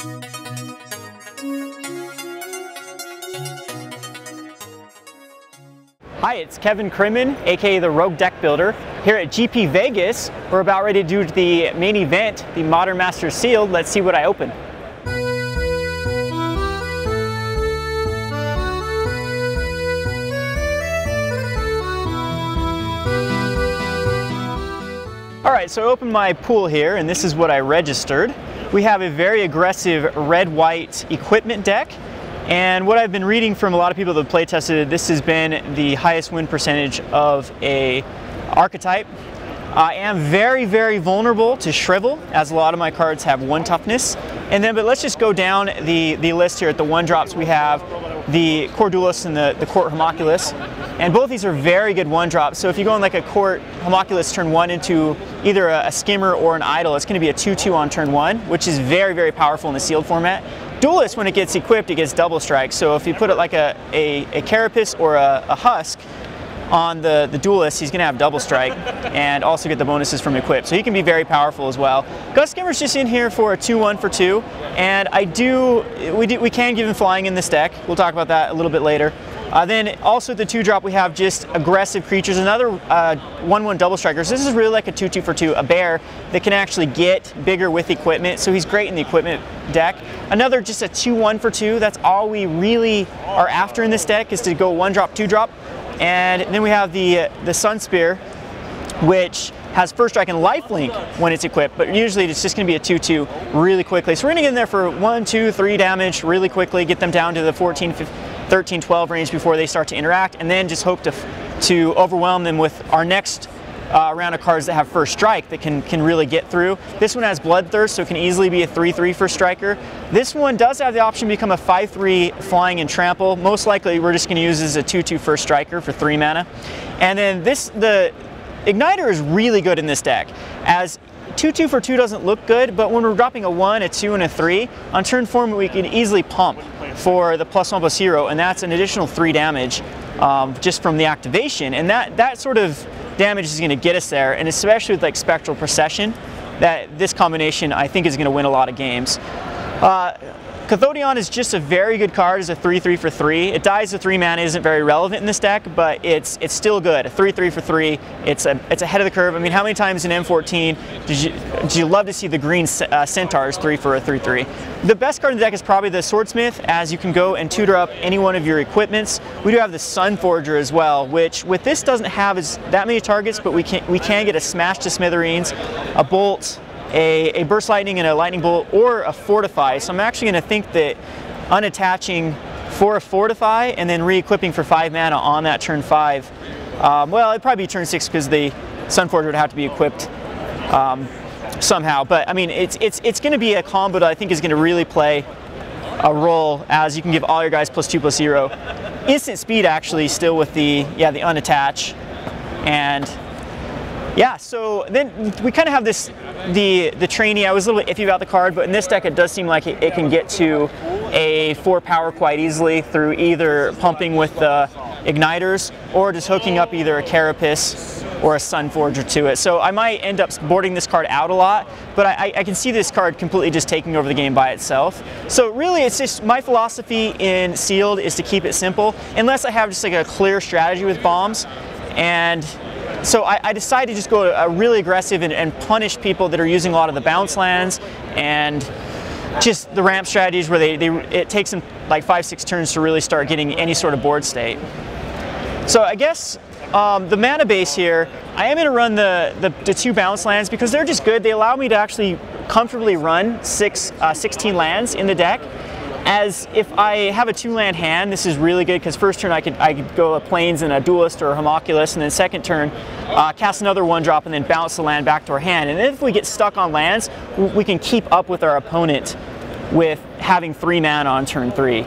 Hi, it's Kevin Crimmin, aka the Rogue Deck Builder. Here at GP Vegas, we're about ready to do the main event, the Modern Masters Sealed. Let's see what I open. Alright, so I opened my pool here, and this is what I registered. We have a very aggressive red-white equipment deck. And what I've been reading from a lot of people that play tested, this has been the highest win percentage of a archetype. I am very, very vulnerable to Shrivel, as a lot of my cards have 1 toughness. And then, but let's just go down the list here. At the 1-drops, we have the Kor Duelist and the Court Homunculus. And both these are very good 1-drops. So if you go in like a Court Homunculus turn 1 into either a Skimmer or an Idol, it's going to be a 2/2 on turn 1, which is very, very powerful in the sealed format. Duelist, when it gets equipped, it gets double strike. So if you put it like a Carapace or a Husk on the Duelist, he's going to have double strike and also get the bonuses from equip. So he can be very powerful as well. Gust Skimmer's just in here for a 2/1 for 2, and we can give him flying in this deck. We'll talk about that a little bit later. Then also at the 2-drop, we have just aggressive creatures, another 1/1 double strikers. This is really like a 2/2 for 2, a bear that can actually get bigger with equipment, so he's great in the equipment deck. Another just a 2/1 for 2, that's all we really are after in this deck, is to go 1-drop, 2-drop. And then we have the Sunspear, which has first strike and lifelink when it's equipped, but usually it's just going to be a 2/2 really quickly. So we're going to get in there for 1, 2, 3 damage really quickly, get them down to the 14, 15, 13, 12 range before they start to interact, and then just hope to overwhelm them with our next round of cards that have first strike that can really get through. This one has Bloodthirst, so it can easily be a 3/3 first striker. This one does have the option to become a 5/3 flying and trample. Most likely we're just going to use as a 2/2 first striker for 3 mana. And then the Igniter is really good in this deck, as 2/2 for 2 doesn't look good, but when we're dropping a 1, a 2, and a 3, on turn 4 we can easily pump for the +1/+0, and that's an additional 3 damage just from the activation. And that sort of damage is going to get us there, and especially with like Spectral Procession, that this combination I think is going to win a lot of games. Cathodian is just a very good card as a 3/3 for 3. It dies to 3 mana, isn't very relevant in this deck, but it's still good. A 3/3 for 3, it's ahead of the curve. I mean, how many times in M14 did you love to see the green Centaurs 3 for a 3/3? The best card in the deck is probably the Swordsmith, as you can go and tutor up any one of your equipments. We do have the Sunforger as well, which with this doesn't have that many targets, but we can get a Smash to Smithereens, a Bolt, a Burst Lightning and a Lightning Bolt, or a Fortify. So I'm actually going to think that unattaching for a Fortify and then re-equipping for 5 mana on that turn 5, well, it'd probably be turn 6 because the Sunforger would have to be equipped somehow. But I mean, it's going to be a combo that I think is going to really play a role, as you can give all your guys +2/+0. Instant speed actually still with the unattach. And yeah, so then we kind of have the trainee. I was a little bit iffy about the card, but in this deck it does seem like it can get to a 4 power quite easily through either pumping with the Igniters or just hooking up either a Carapace or a Sunforger to it. So I might end up boarding this card out a lot, but I can see this card completely just taking over the game by itself. So really it's just my philosophy in Sealed is to keep it simple, unless I have just like a clear strategy with bombs. And so I decided to just go really aggressive and punish people that are using a lot of the bounce lands and just the ramp strategies where it takes them like 5-6 turns to really start getting any sort of board state. So I guess the mana base here, I am going to run the 2 bounce lands because they're just good. They allow me to actually comfortably run 16 lands in the deck. As if I have a 2-land hand, this is really good because first turn I could go a Plains and a Duelist or a Homunculus, and then second turn cast another 1-drop and then bounce the land back to our hand. And if we get stuck on lands, we can keep up with our opponent with having 3 mana on turn 3.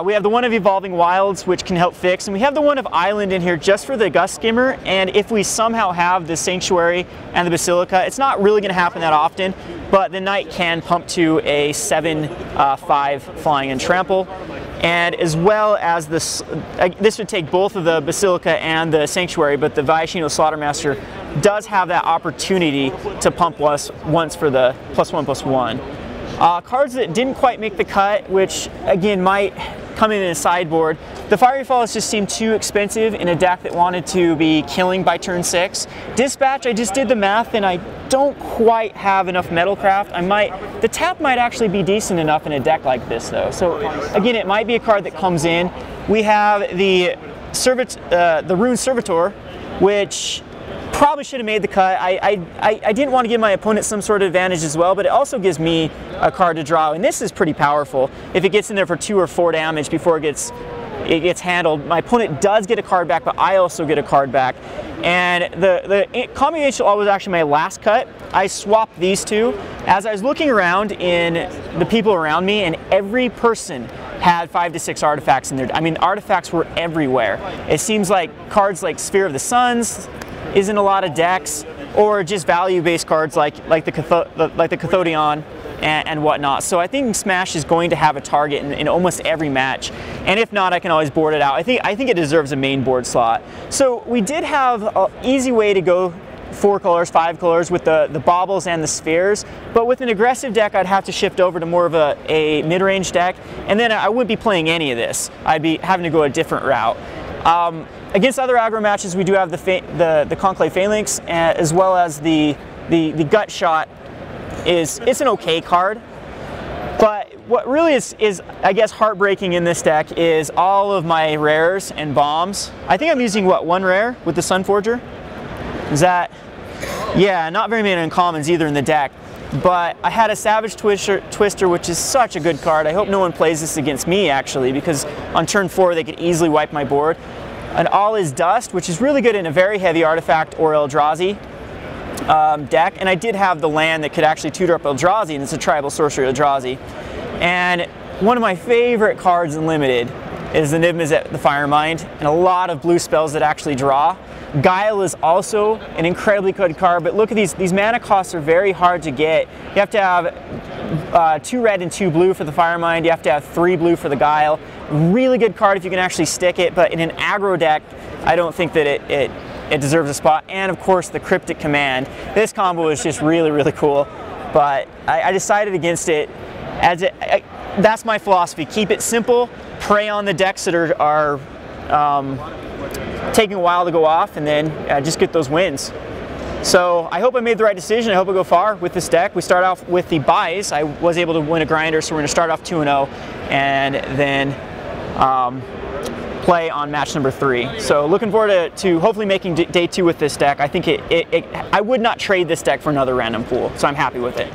We have the one of Evolving Wilds, which can help fix, and we have the one of Island in here just for the Gust Skimmer. And if we somehow have the Sanctuary and the Basilica, it's not really going to happen that often, but the Knight can pump to a 7/5 flying and trample. And as well as this would take both of the Basilica and the Sanctuary, but the Viashino Slaughtermaster does have that opportunity to pump once for the +1/+1. Cards that didn't quite make the cut, which again might come in a sideboard. The Fiery Falls just seemed too expensive in a deck that wanted to be killing by turn 6. Dispatch, I just did the math and I don't quite have enough Metalcraft. The tap might actually be decent enough in a deck like this though. So again, it might be a card that comes in. We have the Rune Servitor, which probably should have made the cut. I didn't want to give my opponent some sort of advantage as well, but it also gives me a card to draw, and this is pretty powerful. If it gets in there for 2 or 4 damage before it gets handled, my opponent does get a card back, but I also get a card back. And the combination was actually my last cut. I swapped these two as I was looking around in the people around me, and every person had 5 to 6 artifacts in there. I mean, artifacts were everywhere. It seems like cards like Sphere of the Suns isn't a lot of decks, or just value-based cards like the Cathodian and whatnot. So I think Smash is going to have a target in almost every match, and if not, I can always board it out. I think it deserves a main board slot. So we did have an easy way to go 4 colors, 5 colors with the baubles and the spheres, but with an aggressive deck I'd have to shift over to more of a mid-range deck, and then I wouldn't be playing any of this. I'd be having to go a different route. Against other aggro matches, we do have the Conclave Phalanx, as well as the Gut Shot. It's an okay card, but what really is I guess heartbreaking in this deck is all of my rares and bombs. I think I'm using what, 1 rare with the Sunforger? Is that, yeah, not very many uncommons either in the deck. But I had a Savage Twister, which is such a good card. I hope no one plays this against me actually, because on turn 4 they could easily wipe my board. An All Is Dust, which is really good in a very heavy artifact or Eldrazi deck, and I did have the land that could actually tutor up Eldrazi, and it's a tribal sorcery Eldrazi. And one of my favorite cards in Limited is the Niv-Mizzet the Firemind, and a lot of blue spells that actually draw. Guile is also an incredibly good card, but look at these mana costs are very hard to get. You have to have 2 red and 2 blue for the Firemind, you have to have 3 blue for the Guile. Really good card if you can actually stick it, but in an aggro deck, I don't think that it deserves a spot. And of course the Cryptic Command. This combo is just really, really cool, but I decided against it. That's my philosophy. Keep it simple, prey on the decks that are taking a while to go off, and then just get those wins. So I hope I made the right decision. I hope I go far with this deck. We start off with the buys. I was able to win a grinder, so we're going to start off 2-0 and then play on match number 3. So looking forward to hopefully making day 2 with this deck. I think I would not trade this deck for another random pool, so I'm happy with it.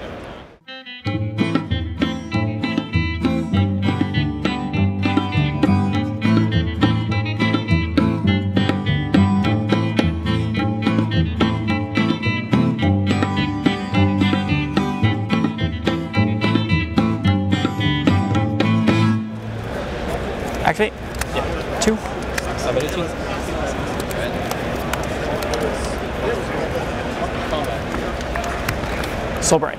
Activate? Yeah. 2. Soulbright.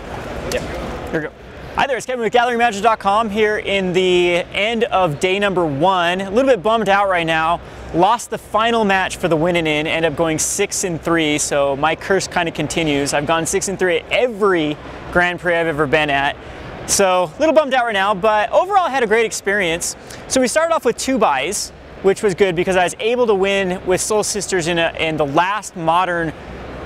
Yeah. Here we go. Hi there, it's Kevin with GatheringMagic.com here in the end of day number 1. A little bit bummed out right now. Lost the final match for the winning in, ended up going 6-3, so my curse kind of continues. I've gone 6-3 at every Grand Prix I've ever been at. So a little bummed out right now, but overall I had a great experience. So we started off with 2 buys, which was good because I was able to win with Soul Sisters in the last modern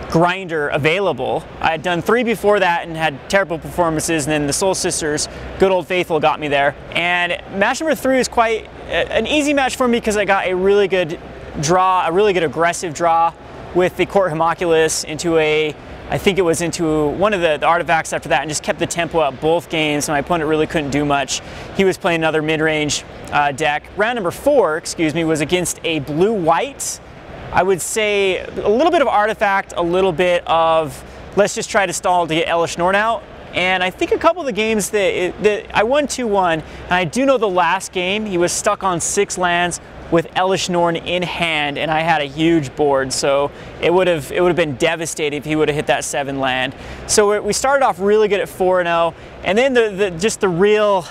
grinder available. I had done 3 before that and had terrible performances, and then the Soul Sisters, good old faithful, got me there. And match number 3 was quite an easy match for me because I got a really good draw, a really good aggressive draw with the Court Homunculus into I think it was into one of the artifacts after that, and just kept the tempo up both games, and my opponent really couldn't do much. He was playing another mid-range deck. Round number 4, excuse me, was against a blue-white. I would say a little bit of artifact, a little bit of let's just try to stall to get Elesh Norn out. And I think a couple of the games that I won 2-1, and I do know the last game he was stuck on 6 lands with Elesh Norn in hand, and I had a huge board, so it would have been devastating if he would have hit that 7 land. So we started off really good at 4-0, and then just the real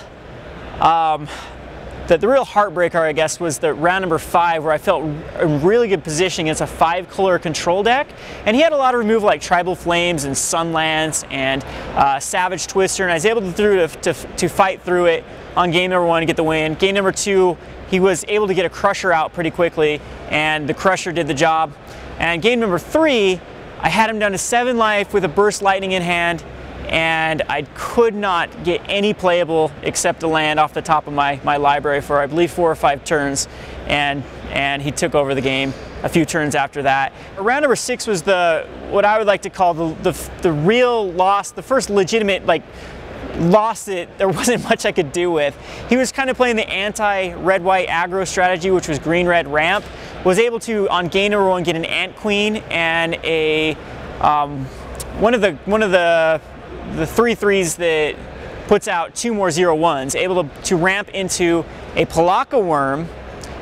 the real heartbreaker, I guess, was the round number 5, where I felt in really good position against a 5-color control deck, and he had a lot of removal like Tribal Flames and Sunlance and Savage Twister, and I was able to fight through it on game number 1 to get the win. Game number 2, he was able to get a Crusher out pretty quickly, and the Crusher did the job. And game number 3, I had him down to 7 life with a Burst Lightning in hand, and I could not get any playable except a land off the top of my library for, I believe, 4 or 5 turns, and he took over the game a few turns after that. Round number 6 was what I would like to call the real loss, the first legitimate loss that there wasn't much I could do with. He was kind of playing the anti-red-white aggro strategy, which was green-red ramp. Was able to, on game number 1, get an Ant Queen and a one of the 3/3s that puts out 2 more 0/1s, able to ramp into a Pelakka Worm,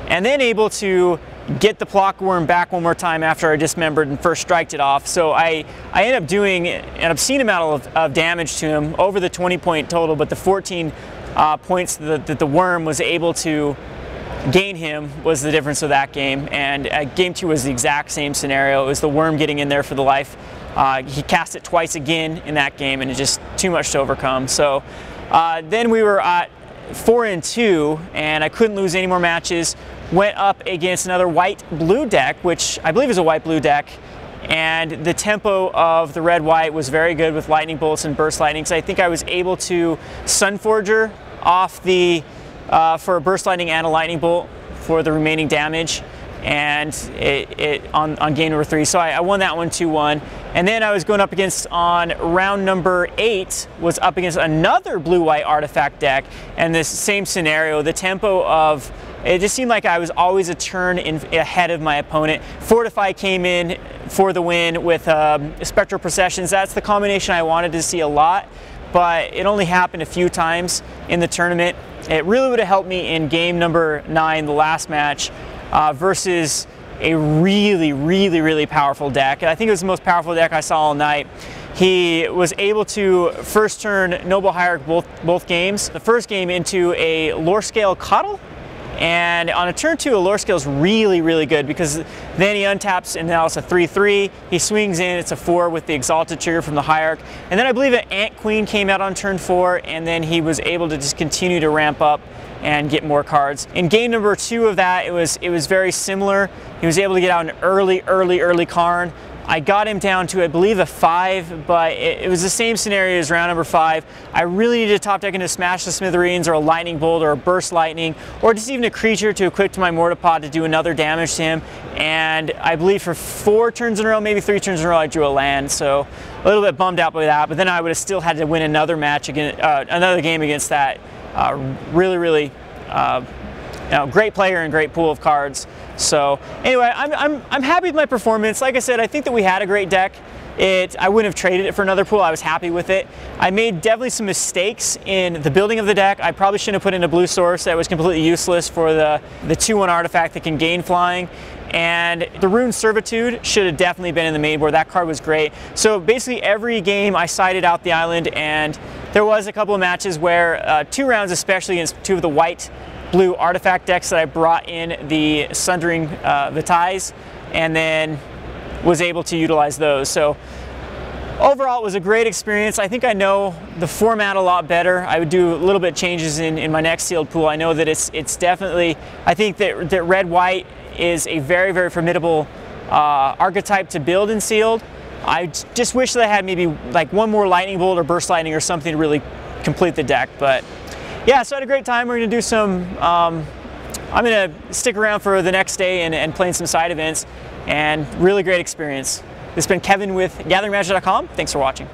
and then able to get the Pelakka Worm back one more time after I dismembered and first striked it off. So I ended up doing an obscene amount of damage to him, over the 20-point total, but the 14 points that the Worm was able to gain him was the difference of that game. And game 2 was the exact same scenario. It was the Worm getting in there for the life. He cast it twice again in that game, and it's just too much to overcome. So then we were at 4-2, and I couldn't lose any more matches. Went up against another white-blue deck, which I believe is a white-blue deck, and the tempo of the red-white was very good with lightning bolts and burst lightnings. I think I was able to Sunforger off the for a burst lightning and a lightning bolt for the remaining damage, and on game number 3. So I won that one 2-1. And then I was going up against, on round number 8, was up against another blue-white artifact deck, and this same scenario, the tempo of, it just seemed like I was always a turn ahead of my opponent. Fortify came in for the win with Spectral Processions. That's the combination I wanted to see a lot, but it only happened a few times in the tournament. It really would have helped me in game number 9, the last match, versus a really powerful deck. I think it was the most powerful deck I saw all night. He was able to first turn Noble Hierarch both games. The first game into a Lore Scale Coddle, and on a turn 2, a Lore Scale is really good, because then he untaps and now it's a 3/3. He swings in, it's a 4 with the Exalted trigger from the Hierarch. And then I believe an Ant Queen came out on turn 4, and then he was able to just continue to ramp up and get more cards. In game number 2 of that, it was very similar. He was able to get out an early Karn. I got him down to, I believe, a 5, but it was the same scenario as round number 5. I really needed a top deck into Smash the Smithereens, or a Lightning Bolt, or a Burst Lightning, or just even a creature to equip to my Mortapod to do another damage to him. And I believe for 4 turns in a row, maybe 3 turns in a row, I drew a land. So a little bit bummed out by that, but then I would have still had to win another match against, another game against that really great player and great pool of cards. So anyway, I'm happy with my performance. Like I said, I think that we had a great deck. I wouldn't have traded it for another pool. I was happy with it. I made definitely some mistakes in the building of the deck. I probably shouldn't have put in a blue source. That was completely useless for the 2/1 artifact that can gain flying. And the Rune Servitude should have definitely been in the main board. That card was great. So basically every game I sided out the island, and there was a couple of matches where 2 rounds, especially against 2 of the white-blue artifact decks, that I brought in the Sundering Vitae, and then was able to utilize those. So overall, it was a great experience. I think I know the format a lot better. I would do a little bit of changes in my next sealed pool. I know that it's definitely, I think that red-white is a very formidable archetype to build in sealed. I just wish that I had maybe like 1 more lightning bolt or burst lightning or something to really complete the deck. But yeah, so I had a great time. We're gonna do some, I'm gonna stick around for the next day and playing some side events, and really great experience. This has been Kevin with GatheringMagic.com. Thanks for watching.